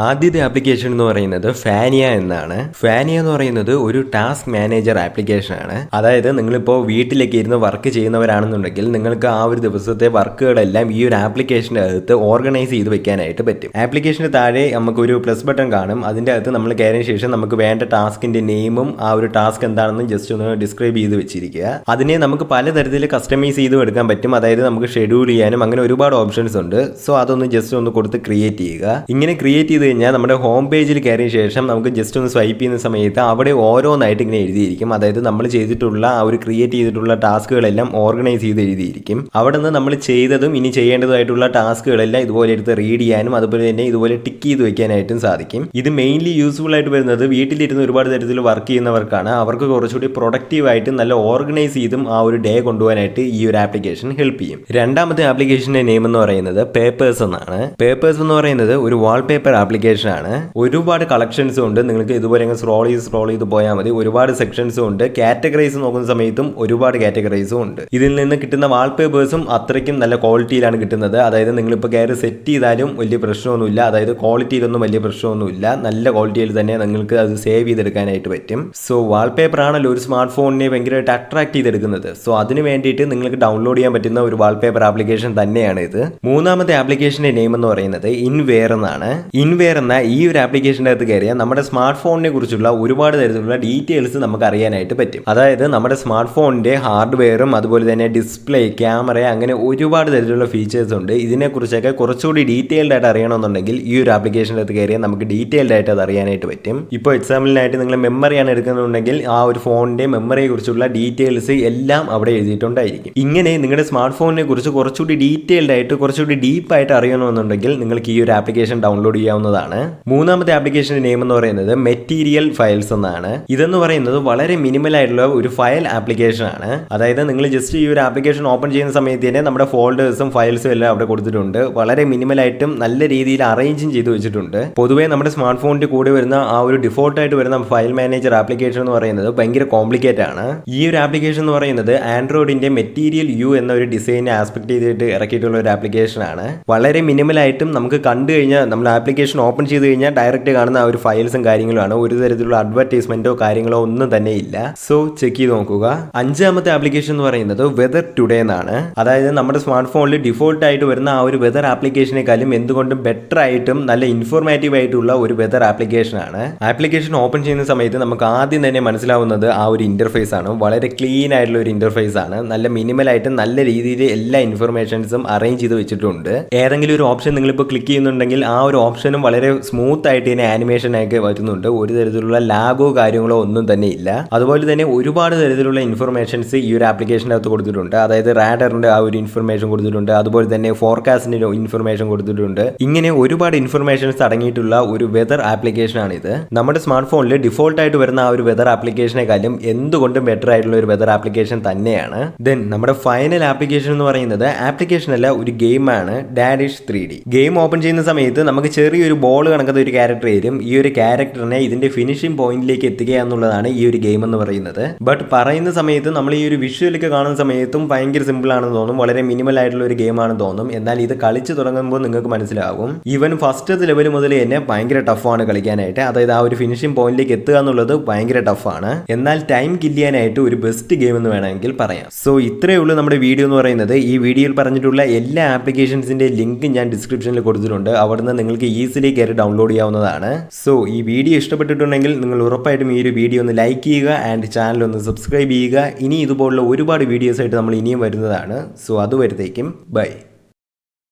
ആദ്യത്തെ ആപ്ലിക്കേഷൻ എന്ന് പറയുന്നത് ഫാനിയ എന്നാണ്. ഫാനിയ എന്ന് പറയുന്നത് ഒരു ടാസ്ക് മാനേജർ ആപ്ലിക്കേഷൻ ആണ്. അതായത് നിങ്ങളിപ്പോൾ വീട്ടിലേക്ക് ഇരുന്ന് വർക്ക് ചെയ്യുന്നവരാണെന്നുണ്ടെങ്കിൽ നിങ്ങൾക്ക് ആ ഒരു ദിവസത്തെ വർക്കുകളെല്ലാം ഈ ഒരു ആപ്ലിക്കേഷൻ്റെ അകത്ത് ഓർഗനൈസ് ചെയ്ത് വെക്കാനായിട്ട് പറ്റും. ആപ്ലിക്കേഷന് താഴെ നമുക്കൊരു പ്ലസ് ബട്ടൺ കാണും. അതിൻ്റെ അകത്ത് നമ്മൾ കയറിയ ശേഷം നമുക്ക് വേണ്ട ടാസ്കിന്റെ നെയിമും ആ ഒരു ടാസ്ക് എന്താണെന്ന് ജസ്റ്റ് ഒന്ന് ഡിസ്ക്രൈബ് ചെയ്ത് വെച്ചിരിക്കുക. അതിനെ നമുക്ക് പലതരത്തിൽ കസ്റ്റമൈസ് ചെയ്ത് എടുക്കാൻ പറ്റും. അതായത് നമുക്ക് ഷെഡ്യൂൾ ചെയ്യാനും അങ്ങനെ ഒരുപാട് ഓപ്ഷൻസ് ഉണ്ട്. സോ അതൊന്ന് ജസ്റ്റ് ഒന്ന് കൊടുത്ത് ക്രിയേറ്റ് ചെയ്യുക. ഇങ്ങനെ ക്രിയേറ്റ് ചെയ്ത് കഴിഞ്ഞാൽ നമ്മുടെ ഹോം പേജിൽ കയറിയ ശേഷം നമുക്ക് ജസ്റ്റ് ഒന്ന് സ്വൈപ്പ് ചെയ്യുന്ന സമയത്ത് അവിടെ ഓരോന്നായിട്ട് ഇങ്ങനെ എഴുതിയിരിക്കും. അതായത് നമ്മൾ ചെയ്തിട്ടുള്ള ആ ഒരു ക്രിയേറ്റ് ചെയ്തിട്ടുള്ള ടാസ്കുകളെല്ലാം ഓർഗനൈസ് ചെയ്ത് എഴുതിയിരിക്കും. അവിടെ നിന്ന് നമ്മൾ ചെയ്തതും ഇനി ചെയ്യേണ്ടതായിട്ടുള്ള ടാസ്കുകളെല്ലാം ഇതുപോലെ എടുത്ത് റീഡ് ചെയ്യാനും അതുപോലെ തന്നെ ഇതുപോലെ ടിക്ക് ചെയ്ത് വെക്കാനായിട്ടും സാധിക്കും. ഇത് മെയിൻലി യൂസ്ഫുൾ ആയിട്ട് വരുന്നത് വീട്ടിലിരുന്ന് ഒരുപാട് തരത്തിൽ വർക്ക് ചെയ്യുന്നവർക്കാണ്. അവർക്ക് കുറച്ചുകൂടി പ്രൊഡക്റ്റീവ് ആയിട്ട് നല്ല ഓർഗനൈസ് ചെയ്തും ആ ഒരു ഡേ കൊണ്ടുപോകാനായിട്ട് ഈ ഒരു ആപ്ലിക്കേഷൻ ഹെൽപ്പ് ചെയ്യും. രണ്ടാമത്തെ ആപ്ലിക്കേഷന്റെ നെയിം എന്ന് പറയുന്നത് പേപ്പേഴ്സ് എന്നാണ്. പേപ്പേഴ്സ് എന്ന് പറയുന്നത് ഒരു വാൾപേപ്പർ ആപ്ലിക്കേഷൻ ആണ്. ഒരുപാട് കളക്ഷൻസും ഉണ്ട്. നിങ്ങൾക്ക് ഇതുപോലെ സ്ക്രോൾ ചെയ്ത് പോയാൽ മതി. ഒരുപാട് സെക്ഷൻസും ഉണ്ട്. കാറ്റഗറൈസ് നോക്കുന്ന സമയത്തും ഒരുപാട് കാറ്റഗറൈസും ഉണ്ട്. ഇതിൽ നിന്ന് കിട്ടുന്ന വാൾപേപ്പേഴ്സും അത്രയ്ക്കും നല്ല ക്വാളിറ്റിയിലാണ് കിട്ടുന്നത്. അതായത് നിങ്ങളിപ്പോൾ കയറി സെറ്റ് ചെയ്താലും വലിയ പ്രശ്നമൊന്നുമില്ല. അതായത് ക്വാളിറ്റിയിലൊന്നും വലിയ പ്രശ്നമൊന്നുമില്ല. നല്ല ക്വാളിറ്റിയിൽ തന്നെ നിങ്ങൾക്ക് അത് സേവ് ചെയ്തെടുക്കാനായിട്ട് പറ്റും. സോ വാൾപേപ്പർ ആണല്ലോ ഒരു സ്മാർട്ട് ഫോണിനെ ഭയങ്കരമായിട്ട് അട്രാക്ട് ചെയ്തെടുക്കുന്നത്. സോ അതിന് വേണ്ടിയിട്ട് നിങ്ങൾക്ക് ഡൗൺലോഡ് ചെയ്യാൻ പറ്റുന്ന ഒരു വാൾപേപ്പർ ആപ്ലിക്കേഷൻ തന്നെയാണ് ഇത്. മൂന്നാമത്തെ ആപ്ലിക്കേഷന്റെ നെയിം എന്ന് പറയുന്നത് ഇൻവെയർ എന്നാണ്. ഇൻവെയർ എന്ന ഈ ഒരു ആപ്ലിക്കേഷൻ്റെ അകത്ത് കയറിയാൽ നമ്മുടെ സ്മാർട്ട് ഫോണിനെ കുറിച്ചുള്ള ഒരുപാട് തരത്തിലുള്ള ഡീറ്റെയിൽസ് നമുക്ക് അറിയാനായിട്ട് പറ്റും. അതായത് നമ്മുടെ സ്മാർട്ട് ഫോണിന്റെ ഹാർഡ്വെയറും അതുപോലെ തന്നെ ഡിസ്പ്ലേ, ക്യാമറ, അങ്ങനെ ഒരുപാട് തരത്തിലുള്ള ഫീച്ചേഴ്സ് ഉണ്ട്. ഇതിനെക്കുറിച്ചൊക്കെ കുറച്ചുകൂടി ഡീറ്റെയിൽഡ് ആയിട്ട് അറിയണമെന്നുണ്ടെങ്കിൽ ഈ ഒരു ആപ്ലിക്കേഷൻ്റെ അകത്ത് കയറിയാൽ നമുക്ക് ഡീറ്റെയിൽഡ് ആയിട്ട് അത് അറിയാനായിട്ട് പറ്റും. ഇപ്പോൾ എക്സാമ്പിളിനായിട്ട് നിങ്ങൾ മെമ്മറിയാണ് എടുക്കുന്നുണ്ടെങ്കിൽ ആ ഒരു ഫോണിന്റെ മെമ്മറിയെ കുറിച്ചുള്ള ഡീറ്റെയിൽസ് എല്ലാം അവിടെ എഴുതിയിട്ടുണ്ടായിരിക്കും. ഇങ്ങനെ നിങ്ങളുടെ സ്മാർട്ട് ഫോണിനെ കുറിച്ച് കുറച്ചുകൂടി ഡീറ്റെയിൽഡ് ആയിട്ട് കുറച്ചുകൂടി ഡീപ്പായിട്ട് അറിയണമെന്നുണ്ടെങ്കിൽ നിങ്ങൾക്ക് ഈ ഒരു ആപ്ലിക്കേഷൻ ഡൗൺലോഡ് ചെയ്യാവുന്നതാണ്. മൂന്നാമത്തെ ആപ്ലിക്കേഷന്റെ നെയിം എന്ന് പറയുന്നത് മെറ്റീരിയൽ ഫയൽസ് എന്നാണ്. ഇതെന്ന് പറയുന്നത് വളരെ മിനിമൽ ആയിട്ടുള്ള ഒരു ഫയൽ ആപ്ലിക്കേഷൻ ആണ്. അതായത് നിങ്ങൾ ജസ്റ്റ് ഈ ഒരു ആപ്ലിക്കേഷൻ ഓപ്പൺ ചെയ്യുന്ന സമയത്ത് തന്നെ നമ്മുടെ ഫോൾഡേഴ്സും ഫയൽസും എല്ലാം അവിടെ കൊടുത്തിട്ടുണ്ട്. വളരെ മിനിമൽ ആയിട്ടും നല്ല രീതിയിൽ അറേഞ്ചും ചെയ്ത് വെച്ചിട്ടുണ്ട്. പൊതുവേ നമ്മുടെ സ്മാർട്ട് ഫോണിന്റെ കൂടെ വരുന്ന ആ ഒരു ഡിഫോൾട്ട് ആയിട്ട് വരുന്ന ഫയൽ മാനേജർ ആപ്ലിക്കേഷൻ എന്ന് പറയുന്നത് ഭയങ്കര കോംപ്ലിക്കേറ്റ് ആണ്. ഈ ഒരു ആപ്ലിക്കേഷൻ എന്ന് പറയുന്നത് ആൻഡ്രോയിഡിന്റെ മെറ്റീരിയൽ യു എന്ന ഒരു ഡിസൈനെ ആസ്പെക്ട് ചെയ്തിട്ട് ഇറക്കിയിട്ടുള്ള ഒരു ആപ്ലിക്കേഷൻ ആണ്. വളരെ മിനിമൽ ആയിട്ടും നമുക്ക് കണ്ടു കഴിഞ്ഞാൽ നമ്മൾ ആപ്ലിക്കേഷൻ ഓപ്പൺ ചെയ്ത് കഴിഞ്ഞാൽ ഡയറക്റ്റ് കാണുന്ന ആ ഒരു ഫയൽസും കാര്യങ്ങളുമാണ്. ഒരു തരത്തിലുള്ള അഡ്വർടൈസ്മെന്റോ കാര്യങ്ങളോ ഒന്നും തന്നെ ഇല്ല. സോ ചെക്ക് ചെയ്ത് നോക്കുക. അഞ്ചാമത്തെ ആപ്ലിക്കേഷൻ എന്ന് പറയുന്നത് വെതർ ടുഡേ എന്നാണ്. അതായത് നമ്മുടെ സ്മാർട്ട് ഫോണിൽ ഡിഫോൾട്ട് ആയിട്ട് വരുന്ന ആ ഒരു വെതർ ആപ്ലിക്കേഷനെക്കാളും എന്തുകൊണ്ടും ബെറ്റർ ആയിട്ടും നല്ല ഇൻഫോർമേറ്റീവ് ആയിട്ടുള്ള ഒരു വെതർ ആപ്ലിക്കേഷൻ ആണ്. ആപ്ലിക്കേഷൻ ഓപ്പൺ ചെയ്യുന്ന സമയത്ത് നമുക്ക് ആദ്യം തന്നെ മനസ്സിലാവുന്നത് ആ ഒരു ഇന്റർഫേസ് ആണ്. വളരെ ക്ലീൻ ആയിട്ടുള്ള ഒരു ഇന്റർഫേസ് ആണ്. നല്ല മിനിമൽ ആയിട്ട് നല്ല രീതിയിൽ എല്ലാ ഇൻഫർമേഷൻസും അറേഞ്ച് ചെയ്ത് വെച്ചിട്ടുണ്ട്. ഏതെങ്കിലും ഒരു ഓപ്ഷൻ നിങ്ങളിപ്പോൾ ക്ലിക്ക് ചെയ്യുന്നുണ്ടെങ്കിൽ ആ ഒരു ഓപ്ഷനും വളരെ സ്മൂത്ത് ആയിട്ട് തന്നെ ആനിമേഷൻ ഒക്കെ വരുന്നുണ്ട്. ഒരു തരത്തിലുള്ള ലാഗോ കാര്യങ്ങളോ ഒന്നും തന്നെ ഇല്ല. അതുപോലെ തന്നെ ഒരുപാട് തരത്തിലുള്ള ഇൻഫർമേഷൻസ് ഈ ഒരു ആപ്ലിക്കേഷൻ്റെ അകത്ത് കൊടുത്തിട്ടുണ്ട്. അതായത് റാഡറിന്റെ ആ ഒരു ഇൻഫർമേഷൻ കൊടുത്തിട്ടുണ്ട്. അതുപോലെ തന്നെ ഫോർകാസ്റ്റിന്റെ ഇൻഫർമേഷൻ കൊടുത്തിട്ടുണ്ട്. ഇങ്ങനെ ഒരുപാട് ഇൻഫർമേഷൻസ് അടങ്ങിയിട്ടുള്ള ഒരു വെതർ ആപ്ലിക്കേഷൻ ആണ് ഇത്. നമ്മുടെ സ്മാർട്ട് ഫോണിൽ ഡിഫോൾട്ട് ആയിട്ട് വരുന്ന ആ ഒരു വെതർ ആപ്ലിക്കേഷനെക്കാളും എന്തുകൊണ്ടും ബെറ്റർ ആയിട്ടുള്ള ഒരു വെതർ ആപ്ലിക്കേഷൻ തന്നെയാണ്. ദെൻ നമ്മുടെ ഫൈനൽ ആപ്ലിക്കേഷൻ എന്ന് പറയുന്നത് ആപ്ലിക്കേഷൻ അല്ല, ഒരു ഗെയിമാണ്. ഡാഡിഷ് 3D. ഗെയിം ഓപ്പൺ ചെയ്യുന്ന സമയത്ത് നമുക്ക് ചെറിയൊരു ബോൾ കണക്കത്തെ ഒരു ക്യാരക്ടർ വരും. ഈ ഒരു ക്യാരക്ടറിനെ ഇതിന്റെ ഫിനിഷിംഗ് പോയിന്റിലേക്ക് എത്തിക്കുക എന്നുള്ളതാണ് ഈ ഒരു ഗെയിം എന്ന് പറയുന്നത്. ബട്ട് പറയുന്ന സമയത്ത് നമ്മൾ ഈ ഒരു വിഷ്വലൊക്കെ കാണുന്ന സമയത്തും ഭയങ്കര സിമ്പിൾ ആണെന്ന് തോന്നും. വളരെ മിനിമൽ ആയിട്ടുള്ള ഒരു ഗെയിം ആണെന്ന് തോന്നും. എന്നാൽ ഇത് കളിച്ച് തുടങ്ങുമ്പോൾ നിങ്ങൾക്ക് മനസ്സിലാകും ഈവൻ ഫസ്റ്റ് ലെവൽ മുതൽ തന്നെ ഭയങ്കര ടഫാണ് കളിക്കാനായിട്ട്. അതായത് ആ ഒരു ഫിനിഷിംഗ് പോയിന്റിലേക്ക് എത്തുക എന്നുള്ളത് ഭയങ്കര ടഫാണ്. എന്നാൽ ടൈം കില്ല് ചെയ്യാനായിട്ട് ഒരു ബെസ്റ്റ് ഗെയിം എന്ന് വേണമെങ്കിൽ പറയാം. സോ ഇത്രയേ ഉള്ളൂ നമ്മുടെ വീഡിയോ എന്ന് പറയുന്നത്. ഈ വീഡിയോയിൽ പറഞ്ഞിട്ടുള്ള എല്ലാ ആപ്ലിക്കേഷൻസിന്റെ ലിങ്ക് ഞാൻ ഡിസ്ക്രിപ്ഷനിൽ കൊടുത്തിട്ടുണ്ട്. അവിടുന്ന് നിങ്ങൾക്ക് ഈസിലി കയറി ഡൗൺലോഡ് ചെയ്യാവുന്നതാണ്. സോ ഈ വീഡിയോ ഇഷ്ടപ്പെട്ടിട്ടുണ്ടെങ്കിൽ നിങ്ങൾ ഉറപ്പായിട്ടും ഈ ഒരു വീഡിയോ ഒന്ന് ലൈക്ക് ചെയ്യുക ആൻഡ് ചാനൽ ഒന്ന് സബ്സ്ക്രൈബ് ചെയ്യുക. ഇനി ഇതുപോലുള്ള ഒരുപാട് വീഡിയോസ് ആയിട്ട് നമ്മൾ ഇനിയും വരുന്നതാണ്. സോ അതുവരത്തേക്കും ബൈ.